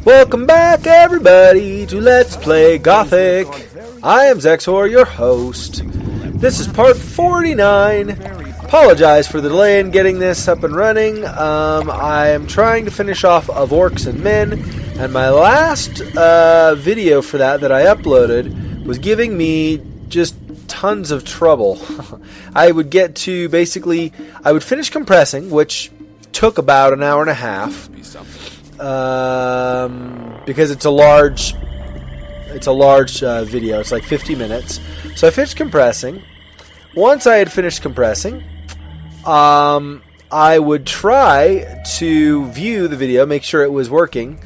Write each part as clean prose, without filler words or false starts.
Welcome back, everybody, to Let's Play Gothic. I am Xexor, your host. This is part 49. Apologize for the delay in getting this up and running. I am trying to finish off Of Orcs and Men, and my last video for that I uploaded was giving me just tons of trouble. I would get to basically, I would finish compressing, which took about an hour and a half. Because it's a large video. It's like 50 minutes. So I finished compressing. Once I had finished compressing, I would try to view the video, make sure it was working,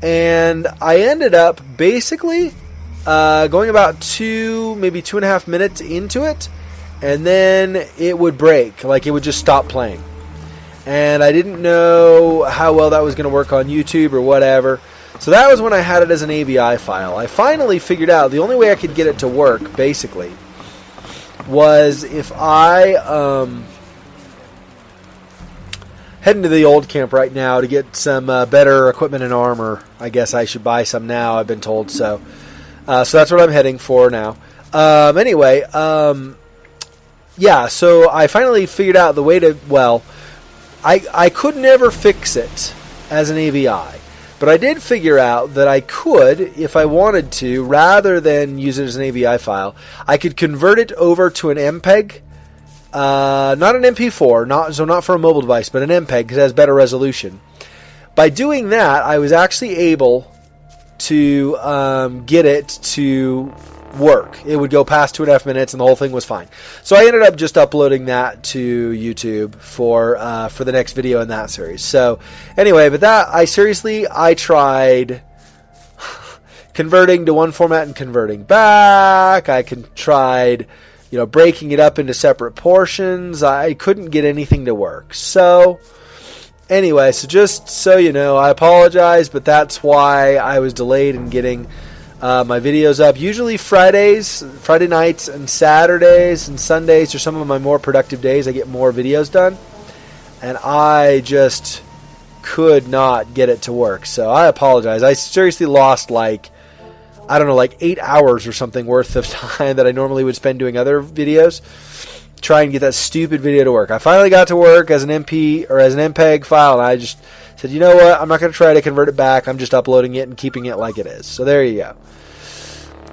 and I ended up basically going about maybe 2.5 minutes into it, and then it would break, like it would just stop playing. And I didn't know how well that was going to work on YouTube or whatever. So that was when I had it as an AVI file. I finally figured out the only way I could get it to work, basically, was if I head into the old camp right now to get some better equipment and armor. I guess I should buy some now, I've been told. So that's what I'm heading for now. Anyway, yeah, so I finally figured out the way to, well, I could never fix it as an AVI, but I did figure out that I could, if I wanted to, rather than use it as an AVI file, I could convert it over to an MPEG, not an MP4, not for a mobile device, but an MPEG because it has better resolution. By doing that, I was actually able to get it to work. It would go past 2.5 minutes and the whole thing was fine. So I ended up just uploading that to YouTube for the next video in that series. So anyway, but that I tried converting to one format and converting back. I tried, breaking it up into separate portions. I couldn't get anything to work. So anyway, so just so you know, I apologize, but that's why I was delayed in getting my videos up. Usually Friday nights and Saturdays and Sundays are some of my more productive days. I get more videos done, and I just could not get it to work. So I apologize. I seriously lost like 8 hours or something worth of time that I normally would spend doing other videos trying to get that stupid video to work. I finally got to work as an MP or as an MPEG file, and I just said, you know what, I'm not going to try to convert it back. I'm just uploading it and keeping it like it is. So there you go.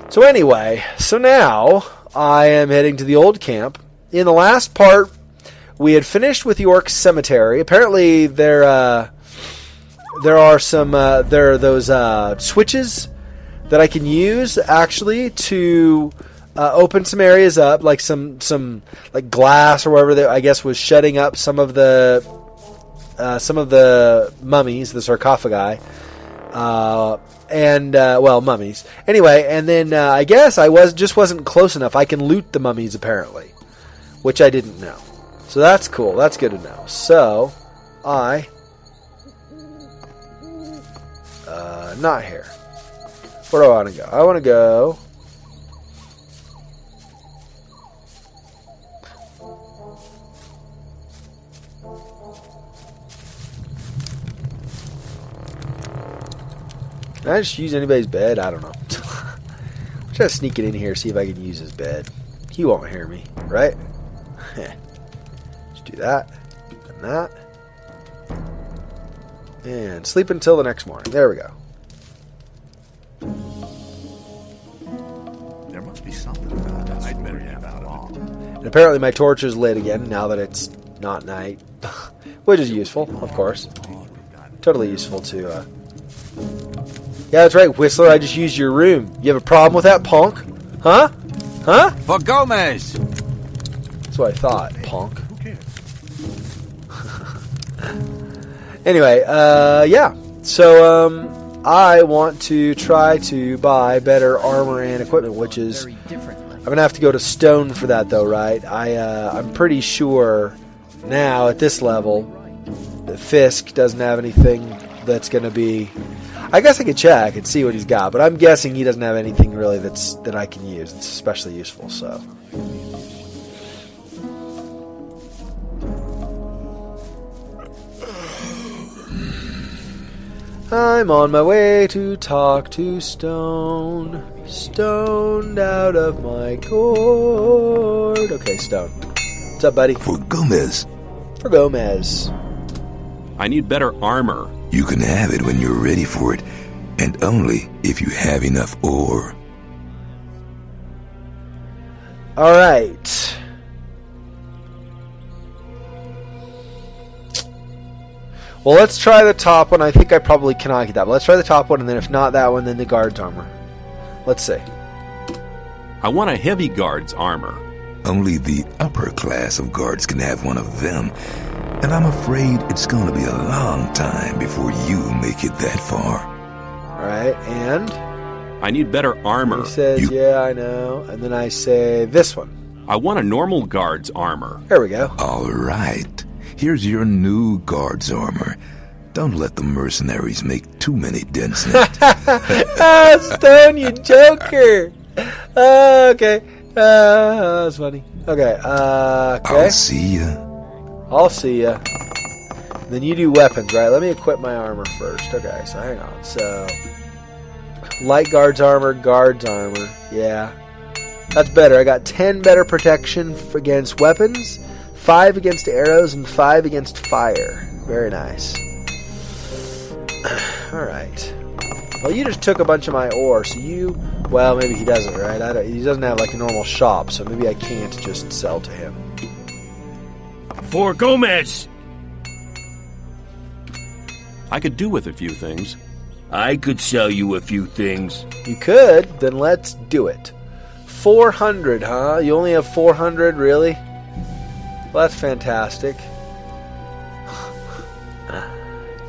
So anyway, so now I am heading to the old camp. In the last part, we had finished with the Orc Cemetery. Apparently, there are those switches that I can use actually to open some areas up, like some like glass or whatever that I guess was shutting up some of the mummies, the sarcophagi, mummies. Anyway, and then I guess I wasn't close enough. I can loot the mummies apparently, which I didn't know. So that's cool. That's good to know. So not here. Where do I want to go? I want to go. Can I just use anybody's bed? I don't know. I'm trying to sneak it in here, see if I can use his bed. He won't hear me, right? Let's do that. And that. And sleep until the next morning. There we go. There must be something about that. I'd better have that on. And apparently my torch is lit again now that it's not night. Which is useful, of course. Totally useful to... Yeah, that's right, Whistler. I just used your room. You have a problem with that, punk? Huh? Huh? For Gomez! That's what I thought, punk. Anyway, yeah. So, I want to try to buy better armor and equipment, which is... I'm going to have to go to stone for that, though, right? I'm pretty sure now, at this level, that Fisk doesn't have anything that's going to be... I guess I could check and see what he's got, but I'm guessing he doesn't have anything really that I can use. It's especially useful, so... I'm on my way to talk to Stone. Stoned out of my gourd. Okay, Stone. What's up, buddy? For Gomez. For Gomez. I need better armor. You can have it when you're ready for it, and only if you have enough ore. Alright. Well, let's try the top one. I think I probably cannot get that, but let's try the top one, and then if not that one, then the guard's armor. Let's see. I want a heavy guard's armor. Only the upper class of guards can have one of them, and I'm afraid it's going to be a long time before you make it that far. Alright, and? I need better armor. He says, yeah, I know. And then I say this one. I want a normal guard's armor. There we go. All right. Here's your new guard's armor. Don't let the mercenaries make too many dents in it. Stone, you joker! Okay. That's funny. Okay, I'll see ya. I'll see ya. Then you do weapons, right? Let me equip my armor first. Okay, so hang on. So, light guard's armor. Yeah. That's better. I got 10 better protection against weapons, 5 against arrows, and 5 against fire. Very nice. Alright. Well, you just took a bunch of my ore, so you... Well, maybe he doesn't, right? He doesn't have like a normal shop, so maybe I can't just sell to him. For Gomez! I could do with a few things. I could sell you a few things. You could? Then let's do it. 400, huh? You only have 400, really? Well, that's fantastic.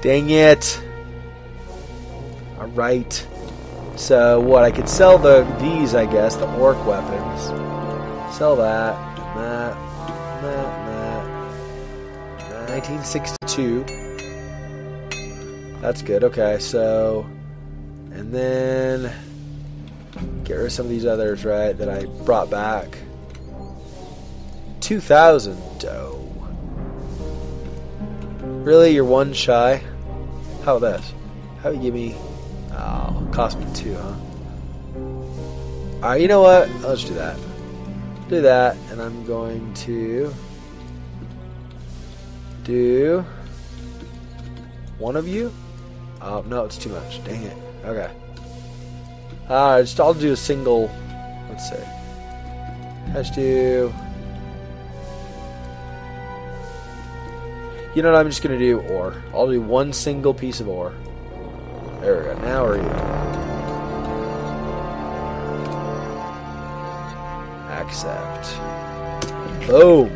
Dang it. Alright. So, what? I could sell these, I guess, the orc weapons. Sell that. That. 1962. That's good. Okay, so... And then... Get rid of some of these others, right, that I brought back. 2,000 dough. Really? You're one shy? How about this? How about you give me... Oh, cost me 2, huh? Alright, you know what? Let's do that. Do that, and I'm going to... do... one of you? Oh, no, it's too much. Dang it. Okay. Alright, I'll do a single... Let's see. Let's do... You know what? I'm just going to do ore. I'll do one single piece of ore. There we go. Now we're even. Accept. Boom.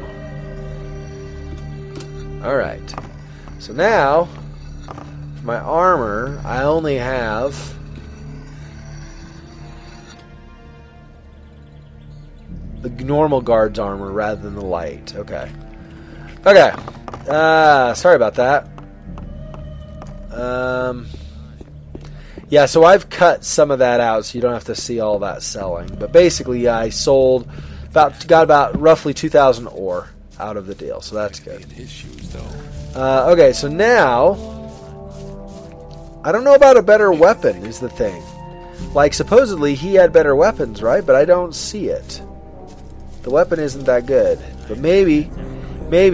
Alright. So now, for my armor, I only have... the normal guard's armor rather than the light. Okay. Okay. Sorry about that. Yeah, so I've cut some of that out so you don't have to see all that selling. But basically, I sold got about roughly 2,000 ore out of the deal, so that's good. Okay, so now I don't know about a better weapon is the thing. Like, supposedly he had better weapons, right? But I don't see it. The weapon isn't that good. But maybe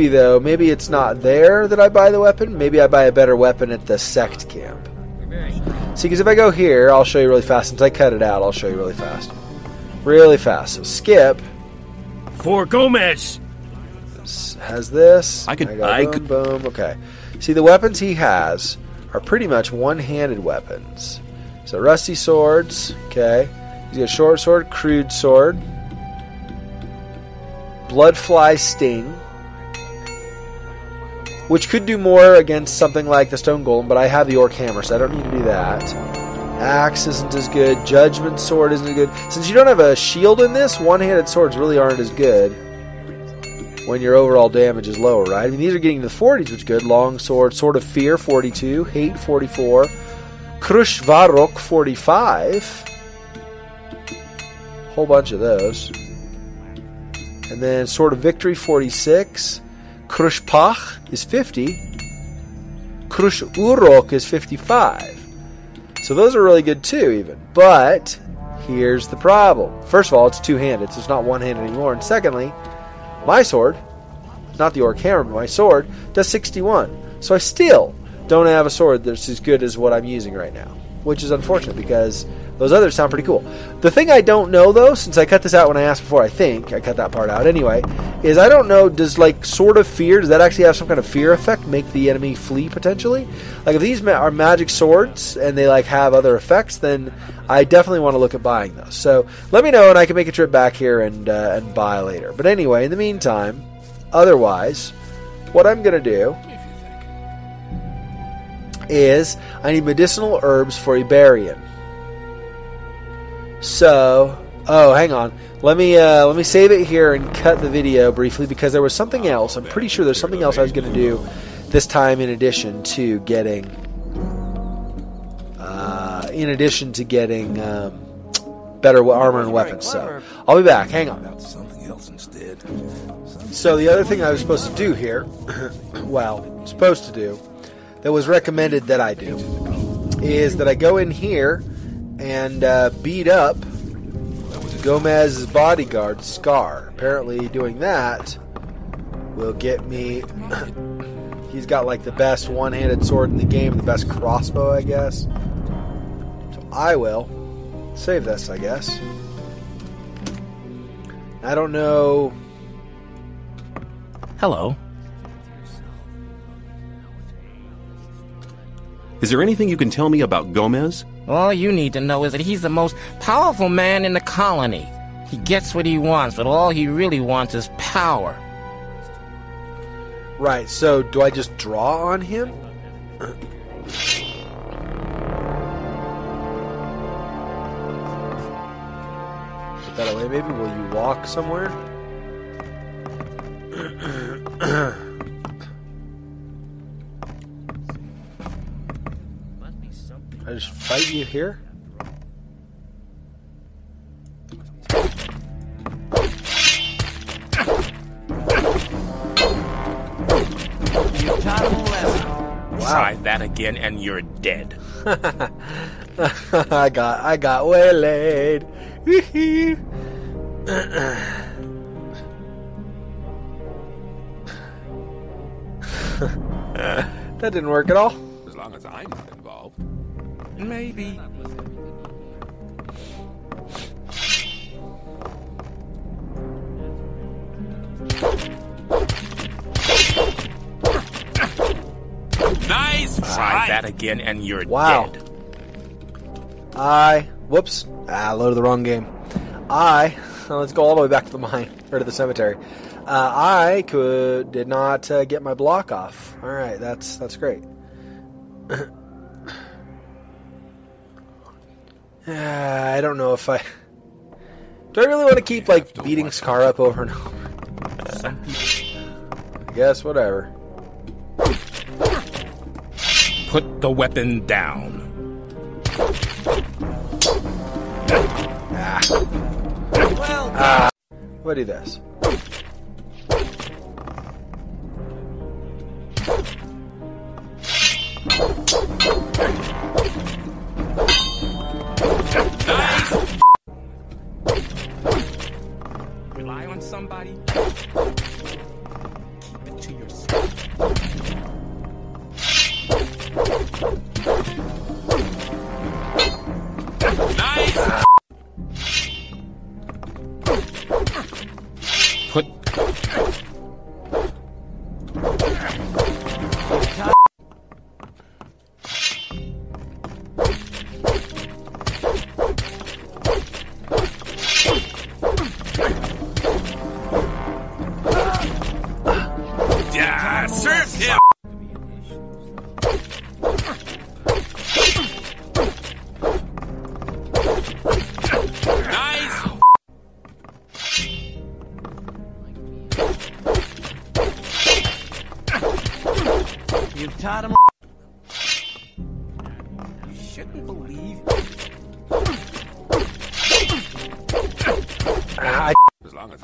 though, maybe it's not there that I buy the weapon. Maybe I buy a better weapon at the sect camp. See, because if I go here, I'll show you really fast. Since I cut it out, I'll show you really fast. Really fast. So skip. For Gomez! Has this. I could. Boom. Okay. See, the weapons he has are pretty much one-handed weapons. So rusty swords. Okay. He's got short sword, crude sword, bloodfly sting, which could do more against something like the stone golem, but I have the orc hammer, so I don't need to do that. Axe isn't as good. Judgment sword isn't as good. Since you don't have a shield in this, one-handed swords really aren't as good when your overall damage is lower, right? I mean, these are getting to the 40s, which is good. Long sword, Sword of Fear, 42. Hate, 44. Krush Varok, 45. Whole bunch of those. And then Sword of Victory, 46. Krush Pach is 50. Krush Urok is 55. So those are really good too, even. But here's the problem. First of all, it's two-handed, so it's not one-handed anymore. And secondly, my sword, not the orc hammer, but my sword, does 61. So I still don't have a sword that's as good as what I'm using right now, which is unfortunate because those others sound pretty cool. The thing I don't know, though, since I cut this out when I asked before, I think I cut that part out anyway, is I don't know, does like Sword of Fear, does that actually have some kind of fear effect, make the enemy flee potentially? Like if these are magic swords and they like have other effects, then I definitely want to look at buying those. So let me know and I can make a trip back here and buy later. But anyway, in the meantime, otherwise, what I'm going to do is I need medicinal herbs for Iberian. So, oh, hang on. Let me save it here and cut the video briefly because there was something else. I'm pretty sure there's something else I was going to do this time in addition to getting better armor and weapons. So I'll be back. Hang on. So the other thing I was supposed to do here, that was recommended that I do, is that I go in here and beat up Gomez's bodyguard, Scar. Apparently doing that will get me... He's got like the best one-handed sword in the game, the best crossbow, I guess. So I will save this, I guess. I don't know... Hello. Is there anything you can tell me about Gomez? All you need to know is that he's the most powerful man in the colony. He gets what he wants, but all he really wants is power. Right, so do I just draw on him? Put that away, maybe? Will you walk somewhere? I just fight you here? Wow. Try that again and you're dead. I got waylaid. That didn't work at all. As long as I'm not involved. Maybe. Nice! Try that again and you're wow. dead. Whoops. Loaded the wrong game. Let's go all the way back to the mine, or to the cemetery. I did not get my block off. Alright, that's great. I don't know if do I really want to keep, like, beating Scar up over and over? I guess, whatever. Put the weapon down. What do this? Rely on somebody. Keep it to yourself. Nice! Put... Yeah, serve him! Nice! You've taught him. You shouldn't believe. As long as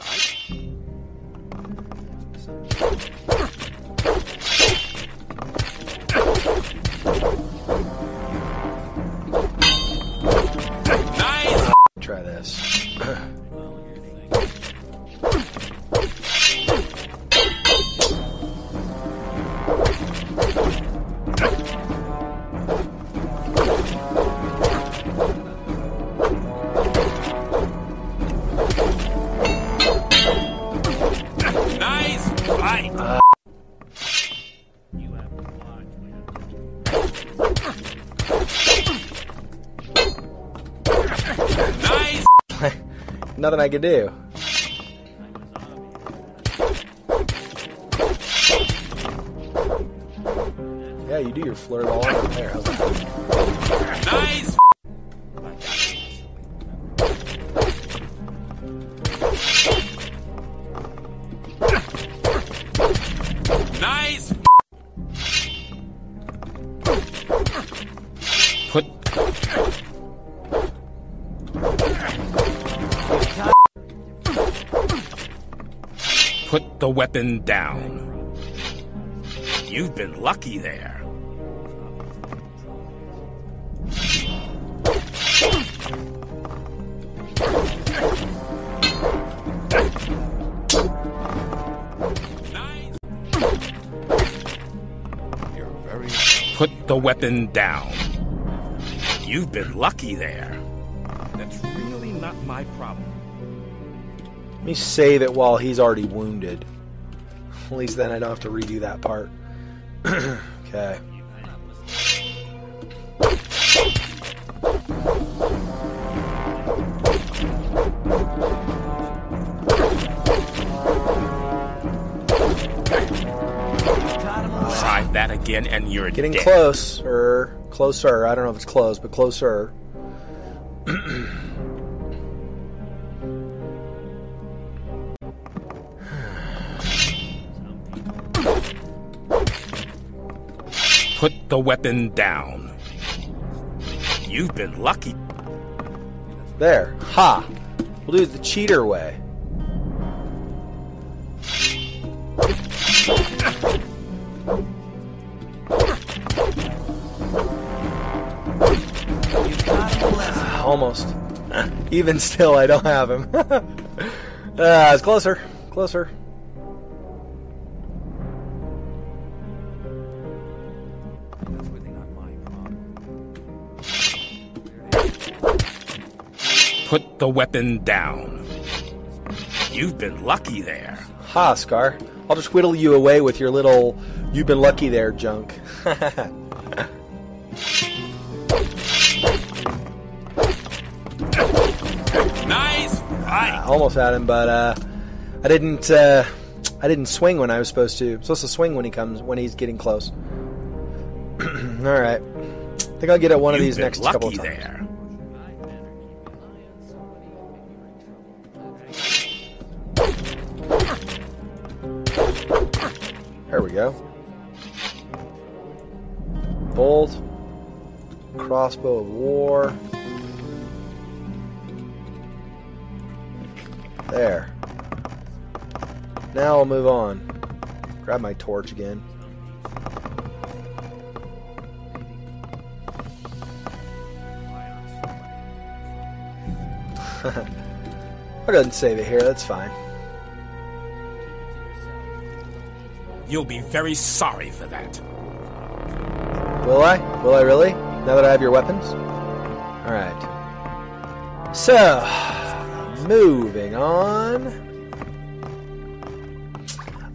Nice. Nothing I can do. Yeah, you do your flirt all over there. How's that? Nice. Nice. Put the weapon down. You've been lucky there. Nice. Put the weapon down. You've been lucky there. That's really not my problem. Let me save it while he's already wounded. At least then I don't have to redo that part. Okay. Try that again and you're Getting dead. closer. Closer. I don't know if it's close, but closer. Put the weapon down. You've been lucky. There. Ha! We'll do it the cheater way. Almost. Even still, I don't have him. It's closer. Closer. Put the weapon down. You've been lucky there. Ha, Scar. I'll just whittle you away with your little "you've been lucky there" junk. Nice fight. Almost had him, but I didn't swing when I was supposed to. I'm supposed to swing when he's getting close. All right. I think I'll get at one of these next couple of times. There. There we go. Bolt. Crossbow of war. There. Now I'll move on. Grab my torch again. I'll go ahead and save it here. That's fine. You'll be very sorry for that. Will I? Will I really? Now that I have your weapons? Alright. So, moving on.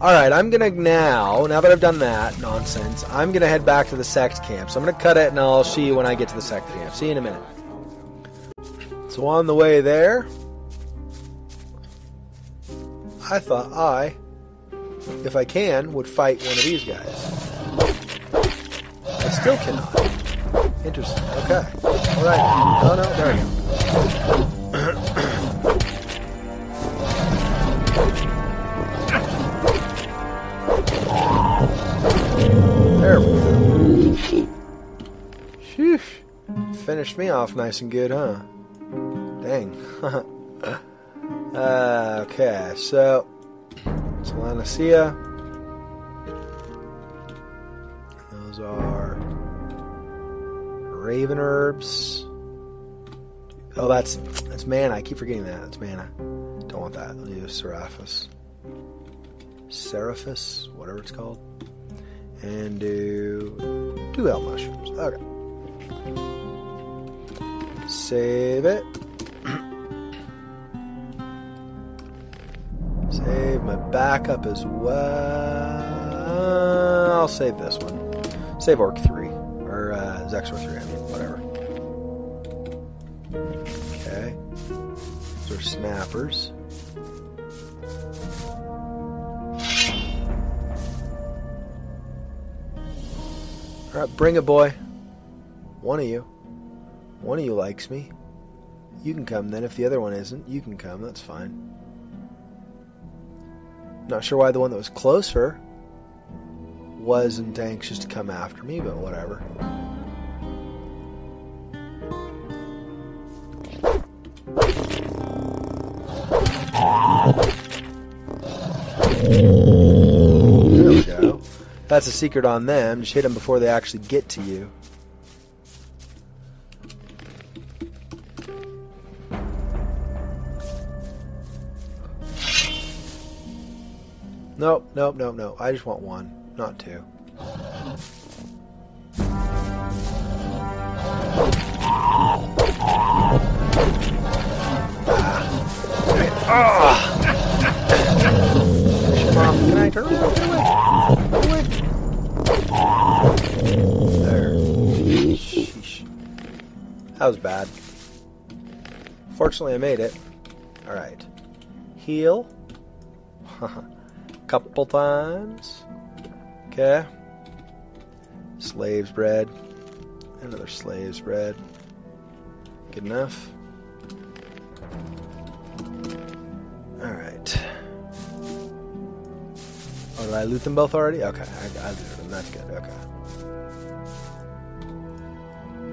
Alright, I'm gonna now that I've done that nonsense, I'm gonna head back to the sect camp. So I'm gonna cut it and I'll see you when I get to the sect camp. See you in a minute. So on the way there, I thought if I can, would fight one of these guys. I still cannot. Interesting. Okay. Alright. Oh no, there we go. There we go. Sheesh. Finished me off nice and good, huh? Dang. Okay, so Solanacia. Those are Raven Herbs. Oh, that's mana. I keep forgetting that. That's mana. Don't want that. I'll use Seraphis, whatever it's called. And do Duel mushrooms. Okay. Save it. Save my backup as well. I'll save this one. Save Orc 3. Or Xexor 3, I mean, whatever. Okay. Those are snappers. Alright, bring it, boy. One of you likes me. You can come then. If the other one isn't, you can come. That's fine. Not sure why the one that was closer wasn't anxious to come after me, but whatever. There we go. That's a secret on them. Just hit them before they actually get to you. Nope, nope, nope, nope. I just want one, not two. Can I turn around? Get away! There. Sheesh. That was bad. Fortunately, I made it. Alright. Heal. Couple times. Okay. Slave's bread. Another slave's bread. Good enough. Alright. Oh, did I loot them both already? Okay, I looted them. That's good. Okay.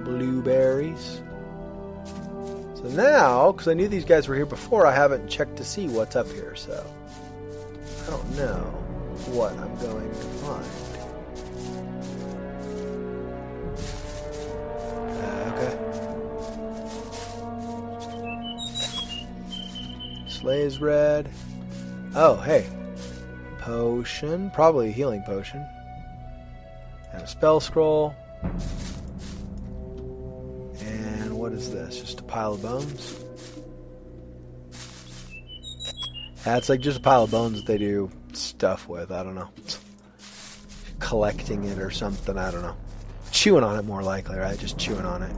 Blueberries. So now, because I knew these guys were here before, I haven't checked to see what's up here, so I don't know what I'm going to find. Okay. Slave's bread. Oh, hey. Potion. Probably a healing potion. And a spell scroll. And what is this? Just a pile of bones? Yeah, it's like just a pile of bones that they do stuff with. I don't know. Collecting it or something. I don't know. Chewing on it more likely, right? Just chewing on it.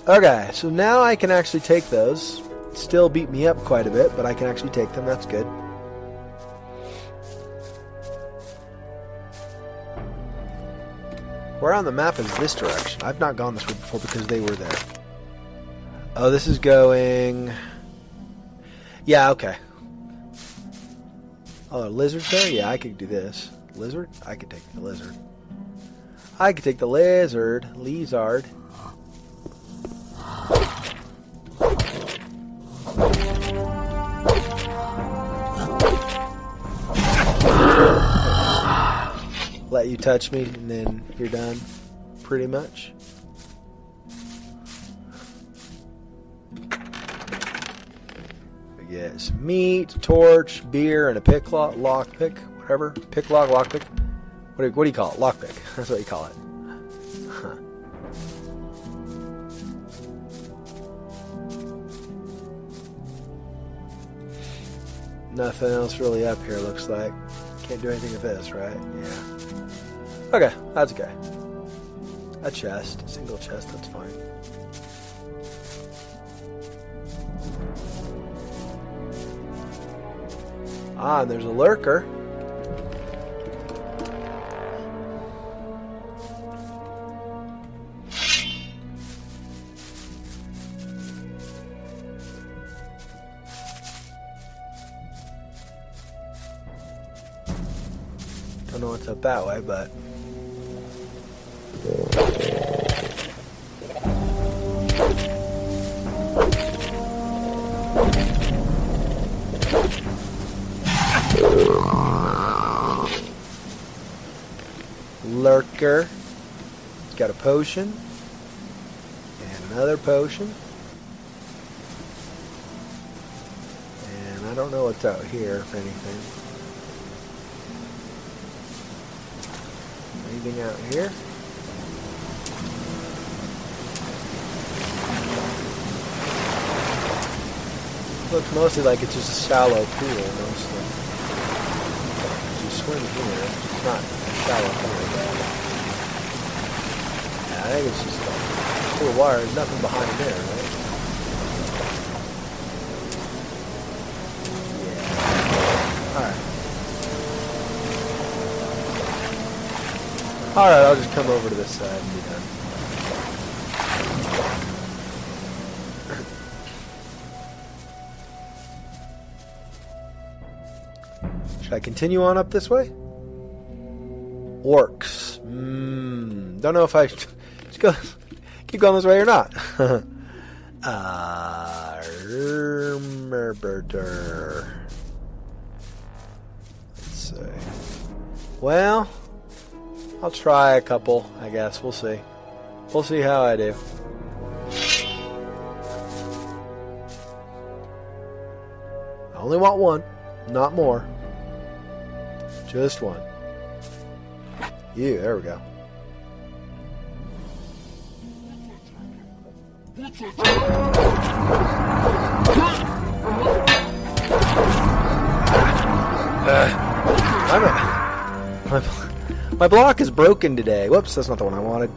Okay, so now I can actually take those. Still beat me up quite a bit, but I can actually take them. That's good. Where on the map is this direction? I've not gone this way before because they were there. Oh, this is going... Yeah, okay. Oh, a lizard's there? Yeah, I could do this. Lizard? I could take the lizard. I could take the lizard. Lizard. Let you touch me, and then you're done, pretty much. We get some meat, torch, beer, and a picklock, lockpick, whatever. Picklock, lockpick. What do you call it? Lockpick. That's what you call it. Huh. Nothing else really up here, looks like. Can't do anything with this, right? Yeah. Okay, that's okay. A chest, a single chest, that's fine. Ah, and there's a lurker. Don't know what's up that way, but... Lurker. He's got a potion. And another potion. And I don't know what's out here, if anything. Anything out here? Looks mostly like it's just a shallow pool, mostly. You swim here, it's not a shallow pool. think it's just a full wire. There's nothing behind there, right? Yeah. Alright, I'll just come over to this side and be done. Should I continue on up this way? Orcs. Don't know if I should go, keep going this way or not. Let's see. Well, I'll try a couple, I guess. We'll see. We'll see how I do. I only want one, not more. Just one. There we go. My block is broken today. Whoops, that's not the one I wanted.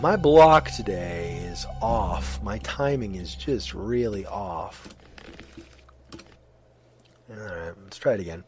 My block today is off. My timing is just really off. Alright, let's try it again.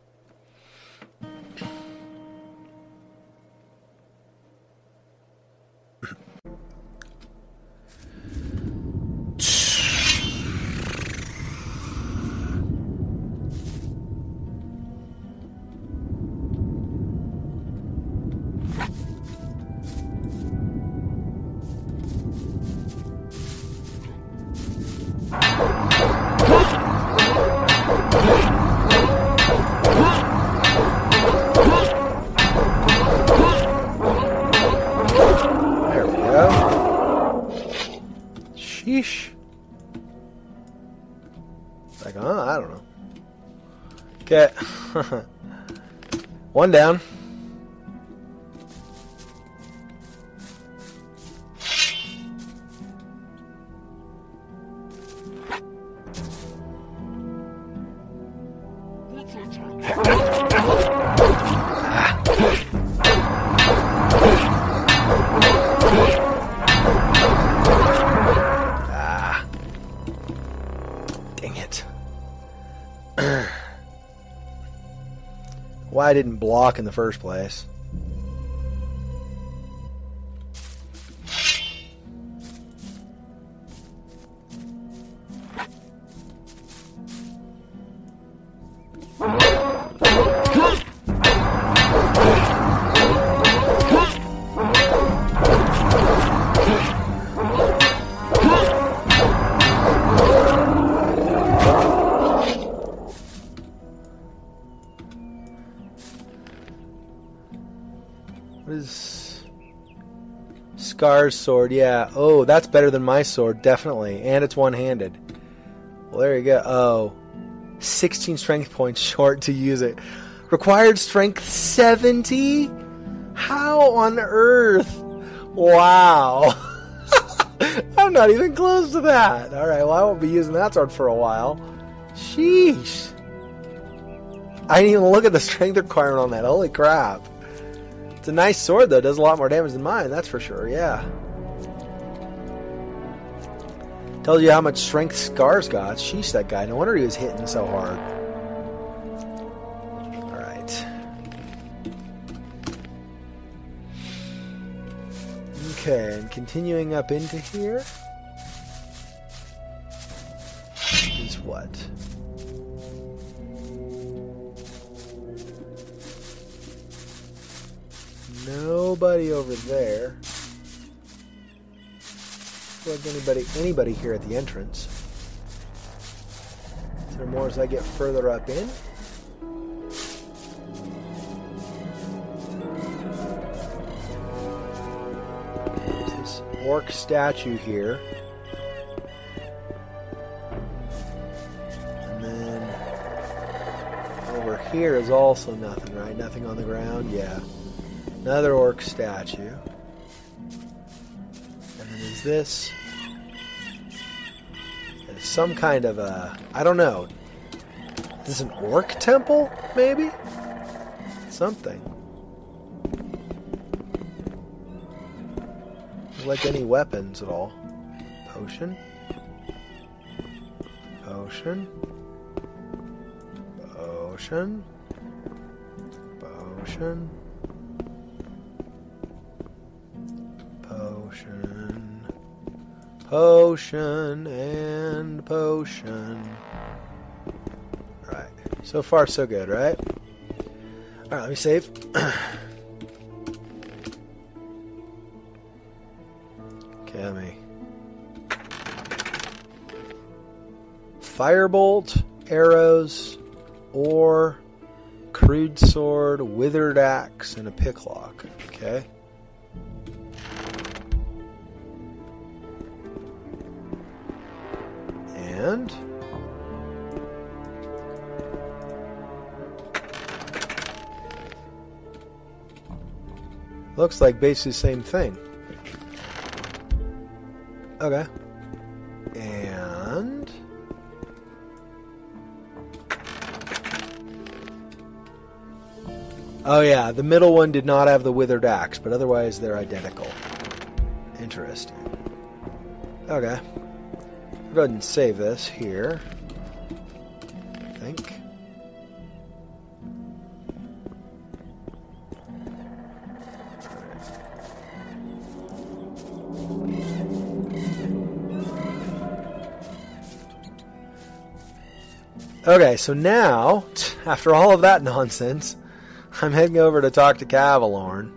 I don't know. Okay. One down. Why I didn't block in the first place. Scar's sword, yeah. Oh, that's better than my sword, definitely. And it's one-handed. Well, there you go. Oh. 16 strength points short to use it. Required strength 70? How on earth? Wow. I'm not even close to that. Alright, well, I won't be using that sword for a while. Sheesh. I didn't even look at the strength requirement on that. Holy crap. It's a nice sword, though. It does a lot more damage than mine, that's for sure, yeah. Tells you how much strength Scar's got. Sheesh, that guy. No wonder he was hitting so hard. Alright. Okay, and continuing up into here is what? Nobody over there. Like anybody here at the entrance. Is there more as I get further up in? There's this orc statue here. And then over here is also nothing, right? Nothing on the ground? Yeah. Another orc statue. And then there's this. It's some kind of a... I don't know. Is this an orc temple, maybe? Something. like any weapons at all. Potion. Potion. Potion. Potion. Potion. Potion and potion. Right. So far, so good, right? Alright, let me save. Okay, let me... Firebolt, arrows, ore, crude sword, withered axe, and a picklock. Okay. And... looks like basically the same thing. Okay. And... oh yeah, the middle one did not have the withered axe, but otherwise they're identical. Interesting. Okay. I'll go ahead and save this here. I think. Okay, so now, after all of that nonsense, I'm heading over to talk to Cavalorn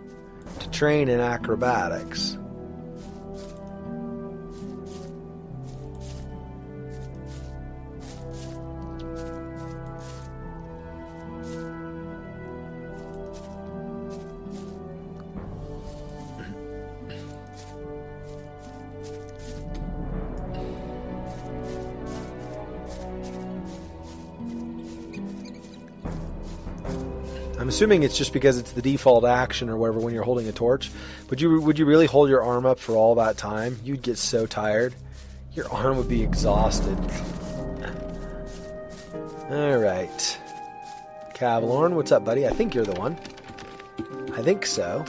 to train in acrobatics. I'm assuming it's just because it's the default action or whatever when you're holding a torch. Would you really hold your arm up for all that time? You'd get so tired. Your arm would be exhausted. Alright. Cavalorn, what's up, buddy? I think you're the one. I think so.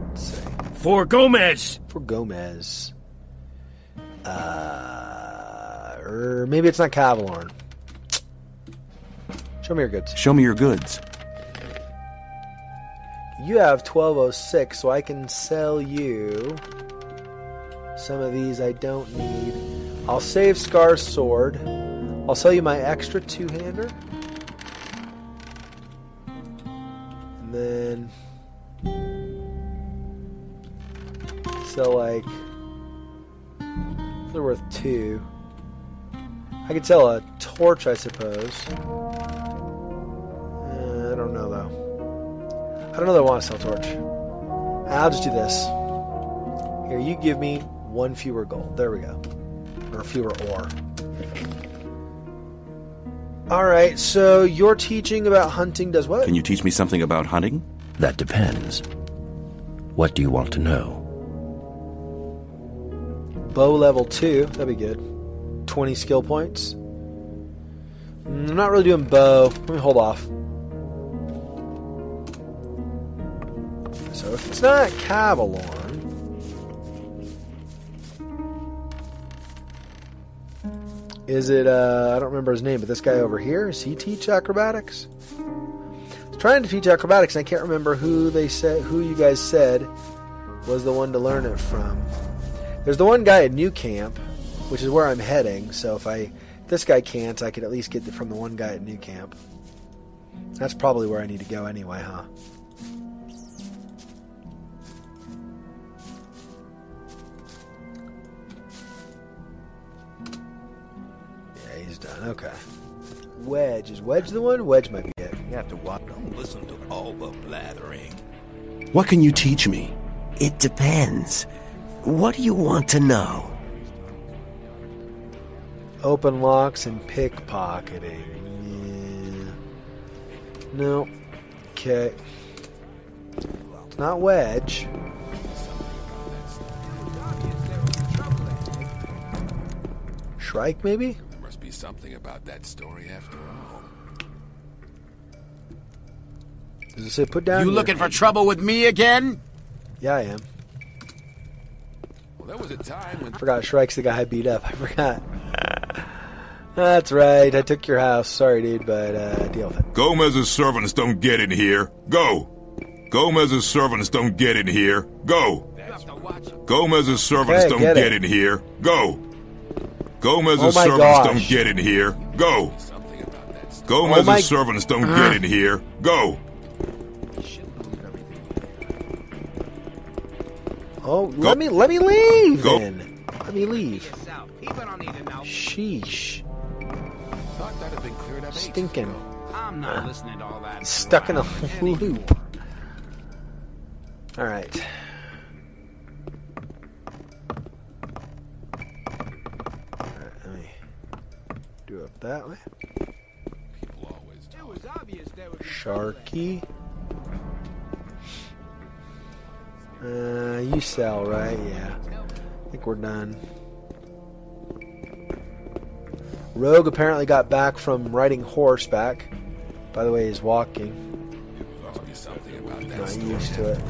Let's see. For Gomez! For Gomez. Or maybe it's not Cavalorn. Show me your goods. Show me your goods. You have 1206, so I can sell you some of these I don't need. I'll save Scar's sword. I'll sell you my extra two-hander. And then sell like... they're worth 2. I could sell a torch, I suppose. I don't know, though. I don't know that I want to sell torch. I'll just do this. Here, you give me 1 fewer gold. There we go. Or fewer ore. Alright, so your teaching about hunting does what? Can you teach me something about hunting? That depends. What do you want to know? Bow level 2. That'd be good. 20 skill points. I'm not really doing bow. Let me hold off. So if it's not Cavalorn, is it, I don't remember his name, but this guy over here, does he teach acrobatics? I was trying to teach acrobatics, and I can't remember who you guys said was the one to learn it from. There's the one guy at New Camp, which is where I'm heading, so if this guy can't, I could at least get it from the one guy at New Camp. That's probably where I need to go anyway, huh? Done. Okay. Wedge. Is Wedge the one? Wedge might be it. You have to walk. Don't listen to all the blathering. What can you teach me? It depends. What do you want to know? Open locks and pickpocketing. Yeah. No. Okay. It's not Wedge. Shrike, maybe? Must be something about that story after all. Does it say put down? You here? looking for trouble with me again? Yeah, I am. Well, there was a time when... I forgot Shrike's the guy I beat up. I forgot. That's right. I took your house. Sorry, dude, but deal with it. Gomez's servants don't get in here. Go. Gomez's servants don't get in here. Go. Gomez's servants Okay, don't get get it. in here. Go. Gomez's Oh my servants gosh. don't get in here. Go. Oh my- Gomez's servants don't get in here. Go. Oh, let me leave Go. then. Let me leave. Sheesh. thought that'd been cleared up ages Stinking. ago. I'm not listening to all that. Stuck in a loop. All right. Let me do it that way. People always talk. It was obvious there would be Sharky. You sell, right? Yeah. I think we're done. Rogue apparently got back from riding horseback. By the way, he's walking. must be something about that Not story. used to it.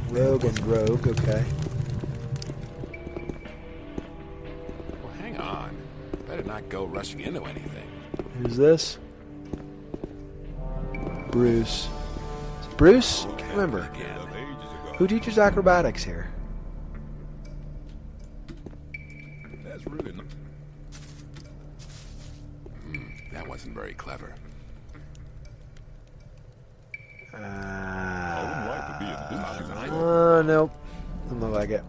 Rogue and Rogue, okay. Well, hang on. Better not go rushing into anything. Who's this? Bruce. Is it Bruce? I can't remember. Who teaches acrobatics here? That's really not... that wasn't very clever. Nope. Doesn't look like it.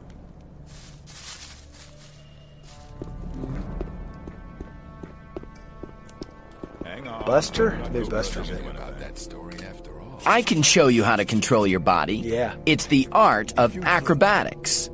Buster? Maybe Buster's it. About that story after all. I can show you how to control your body. Yeah. It's the art of acrobatics.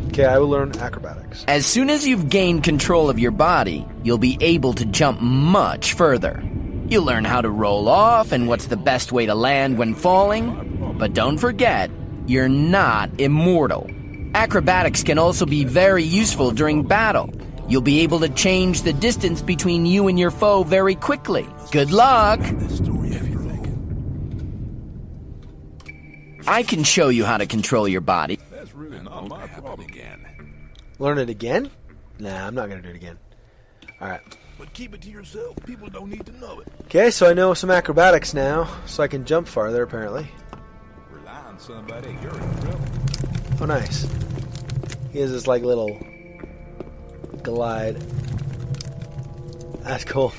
Okay, I will learn acrobatics. As soon as you've gained control of your body, you'll be able to jump much further. You'll learn how to roll off and what's the best way to land when falling. But don't forget, you're not immortal. Acrobatics can also be very useful during battle. You'll be able to change the distance between you and your foe very quickly. Good luck! I can show you how to control your body. That's really not my problem again. Learn it again? Nah, I'm not going to do it again. Alright. But keep it to yourself. People don't need to know it. Okay, so I know some acrobatics now, so I can jump farther, apparently. Rely on somebody. You're in trouble. Oh, nice. He has this, like, little glide. That's cool.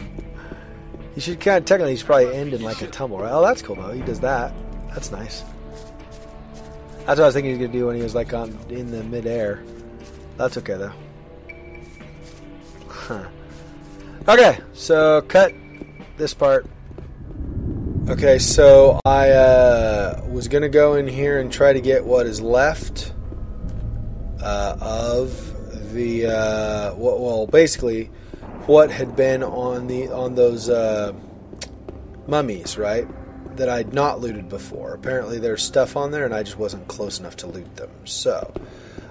He should kind of, technically, he should probably end in, like, a tumble, right? Oh, that's cool, though. He does that. That's nice. That's what I was thinking he was going to do when he was, like, in the midair. That's okay, though. Huh. Okay, so cut this part. Okay, so I was going to go in here and try to get what is left of the well, basically what had been on those mummies, right? That I'd not looted before. Apparently there's stuff on there and I just wasn't close enough to loot them. So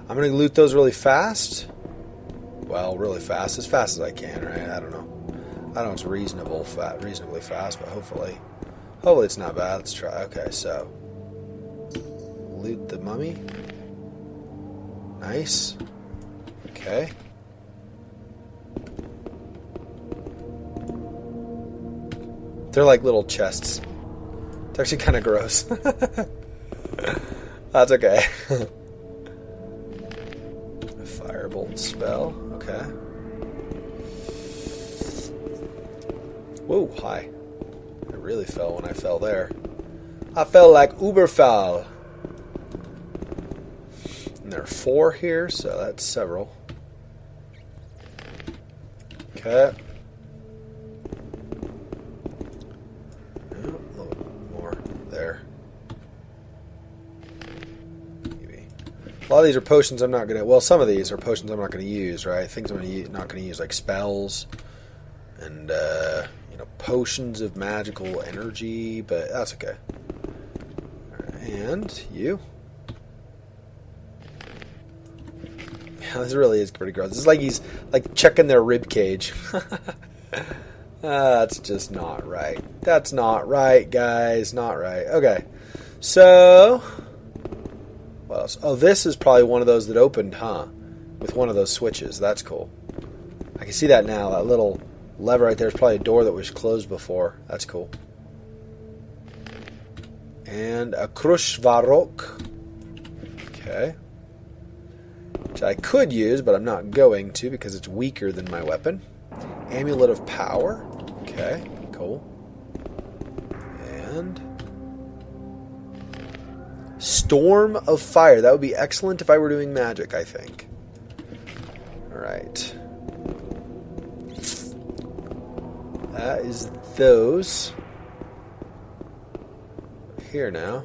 I'm going to loot those really fast. Well, really fast as I can, right? I don't know it's reasonably fast, but hopefully it's not bad. Let's try. Okay, so loot the mummy. Nice. Okay. They're like little chests. It's actually kind of gross. That's okay. Firebolt spell. Okay. Whoa, hi. I really fell when I fell there. I fell like Uberfall. And there are 4 here, so that's several. Okay. A little more there. Maybe. A lot of these are potions I'm not going to... Well, some of these are potions I'm not going to use, right? Things I'm not going to use, like spells and, potions of magical energy, but that's okay. And you. Yeah, this really is pretty gross. This is like he's like checking their rib cage. That's just not right. That's not right, guys. Not right. Okay. So, what else? Oh, this is probably one of those that opened, huh? With one of those switches. That's cool. I can see that now. That little lever right there is probably a door that was closed before. That's cool. And a Krushvarok. Okay. Which I could use, but I'm not going to because it's weaker than my weapon. Amulet of Power. Okay, cool. And Storm of Fire. That would be excellent if I were doing magic, I think. Alright. That is those. Here now.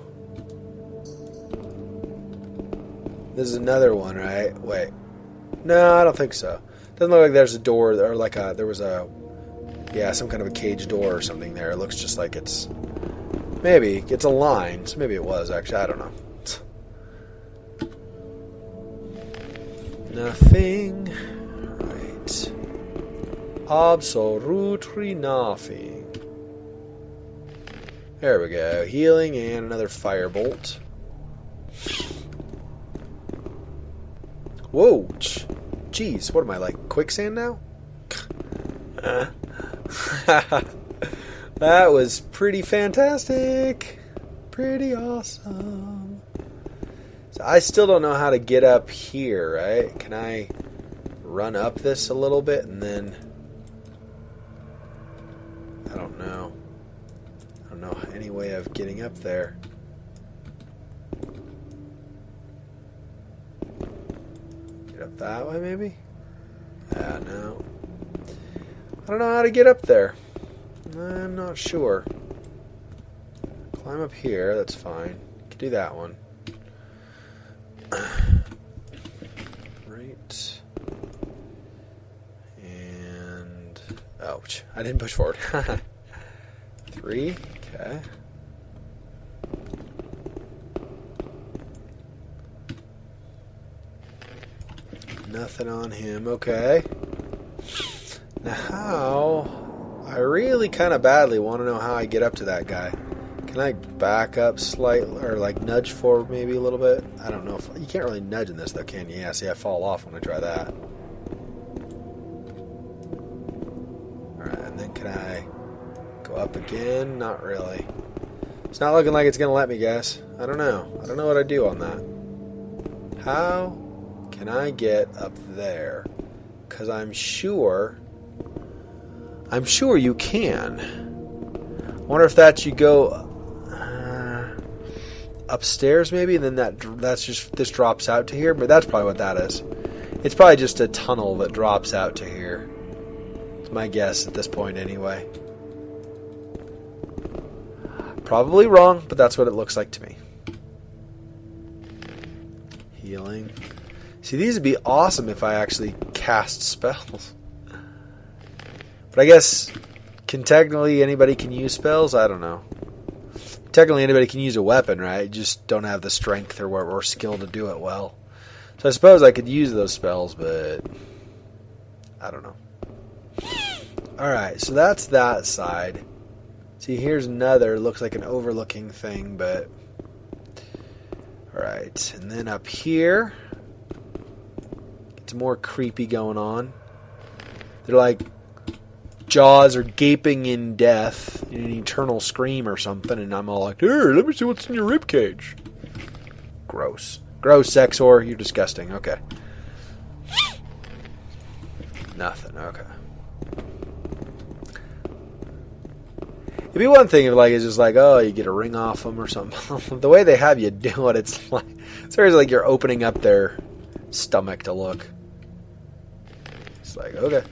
This is another one, right? Wait. No, I don't think so. Doesn't look like there's a door, or like there was a, yeah, some kind of a cage door or something there. It looks just like it's, maybe, it's a line. So maybe it was, actually. I don't know. Nothing. Right. Absolutely nothing. There we go. Healing and another firebolt. Whoa. Jeez, what am I, like quicksand now? That was pretty fantastic. Pretty awesome. So I still don't know how to get up here, right? Can I run up this a little bit and then... I don't know. I don't know any way of getting up there. Get up that way, maybe? No. I don't know how to get up there. I'm not sure. Climb up here, that's fine. Can do that one. Right. And... ouch. I didn't push forward. 3. Okay. Nothing on him. Okay. Now how... I really kind of badly want to know how I get up to that guy. Can I back up slightly, or like nudge forward maybe a little bit? I don't know if... You can't really nudge in this though, can you? Yeah, see I fall off when I try that. Alright, and then can I go up again? Not really. It's not looking like it's going to let me, guys. I don't know. I don't know what I do on that. How can I get up there? Because I'm sure you can. I wonder if that you go upstairs maybe, and then that's just, this drops out to here. But that's probably what that is. It's probably just a tunnel that drops out to here. It's my guess at this point anyway. Probably wrong, but that's what it looks like to me. Healing. See, these would be awesome if I actually cast spells. But I guess, technically anybody can use spells? I don't know. Technically anybody can use a weapon, right? Just don't have the strength or skill to do it well. So I suppose I could use those spells, but I don't know. Alright, so that's that side. See, here's another, looks like an overlooking thing, but... Alright, and then up here... It's more creepy going on. They're like... jaws are gaping in death in an eternal scream or something, and I'm all like, here, let me see what's in your ribcage. Gross. Gross, Xexor. You're disgusting. Okay. Nothing. Okay. It'd be one thing if, like, it's just like, oh, you get a ring off them or something. The way they have you do it, it's like, seriously, like you're opening up their stomach to look. It's like, okay.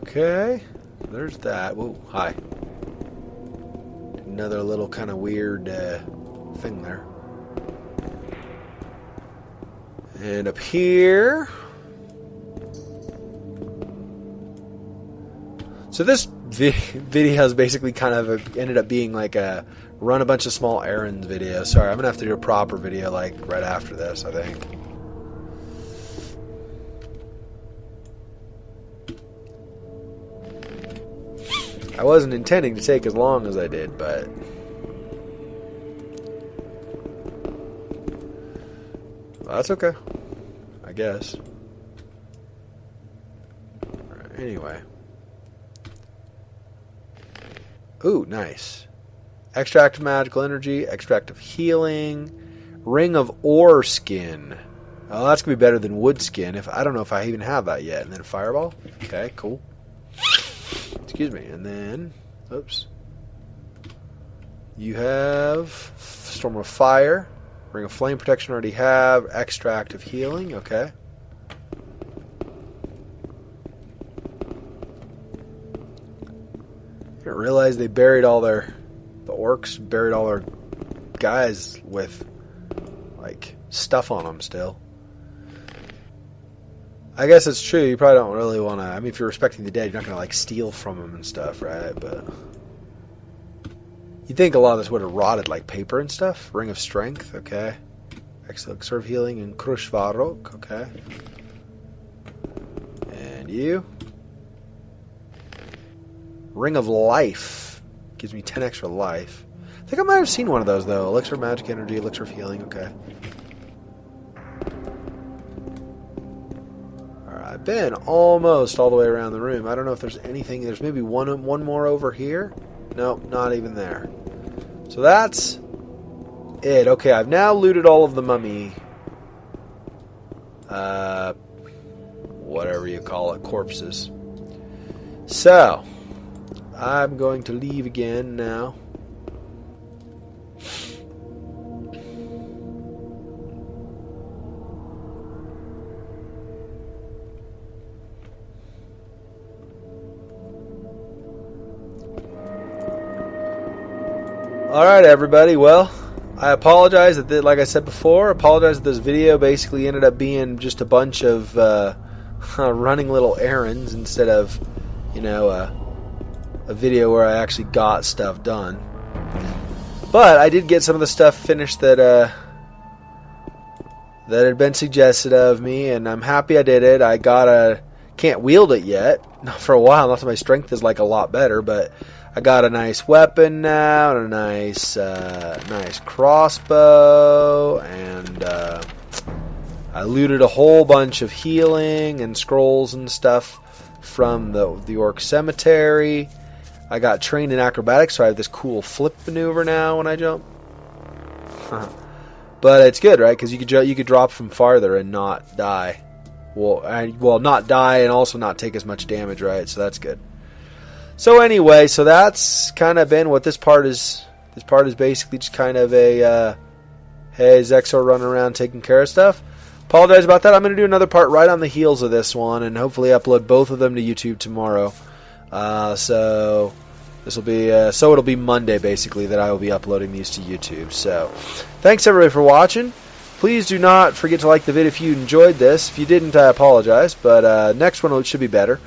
Okay, there's that. Whoa, hi. Another little kind of weird thing there. And up here. So this video is basically kind of ended up being like a run a bunch of small errands video. Sorry, I'm going to have to do a proper video like right after this, I think. I wasn't intending to take as long as I did, but... well, that's okay. I guess. Right, anyway. Ooh, nice. Extract of magical energy, extract of healing, ring of ore skin. Oh, that's going to be better than wood skin. I don't know if I even have that yet. And then fireball. Okay, cool. Excuse me. And then, oops. You have storm of fire, ring of flame protection already have, extract of healing. Okay. I didn't realize they buried all the orcs buried all their guys with, like, stuff on them still. I guess it's true. You probably don't really want to... I mean, if you're respecting the dead, you're not going to, like, steal from them and stuff, right? But you'd think a lot of this would have rotted like paper and stuff. Ring of Strength, okay. Xexor of Healing and Krushvarok, okay. And you... Ring of Life. Gives me 10 extra life. I think I might have seen one of those, though. Elixir of Magic Energy, Elixir of Healing, okay. Alright, I've been almost all the way around the room. I don't know if there's anything... There's maybe one more over here? Nope, not even there. So that's it. Okay, I've now looted all of the mummy... whatever you call it, corpses. So... I'm going to leave again now. Alright, everybody. Well, I apologize that, like I said before, apologize that this video basically ended up being just a bunch of running little errands instead of, you know, a video where I actually got stuff done. But I did get some of the stuff finished that had been suggested of me, and I'm happy I did it. Can't wield it yet, not for a while, not that my strength is like a lot better, but I got a nice weapon now, and a nice crossbow, and I looted a whole bunch of healing and scrolls and stuff from the orc cemetery. I got trained in acrobatics, so I have this cool flip maneuver now when I jump. But it's good, right? Because you could drop from farther and not die. Well, not die and also not take as much damage, right? So that's good. So anyway, so that's kind of been what this part is. This part is basically just kind of a, hey, Xexor running around taking care of stuff. Apologize about that. I'm going to do another part right on the heels of this one and hopefully upload both of them to YouTube tomorrow. So this will be it'll be Monday basically that I will be uploading these to YouTube. So thanks everybody for watching. Please do not forget to like the vid if you enjoyed this. If you didn't, I apologize, but next one should be better.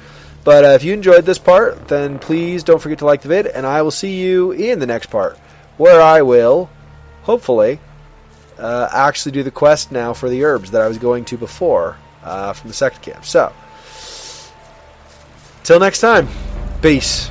But if you enjoyed this part, then please don't forget to like the vid, and I will see you in the next part, where I will hopefully actually do the quest now for the herbs that I was going to before from the sector camp. So till next time. Peace.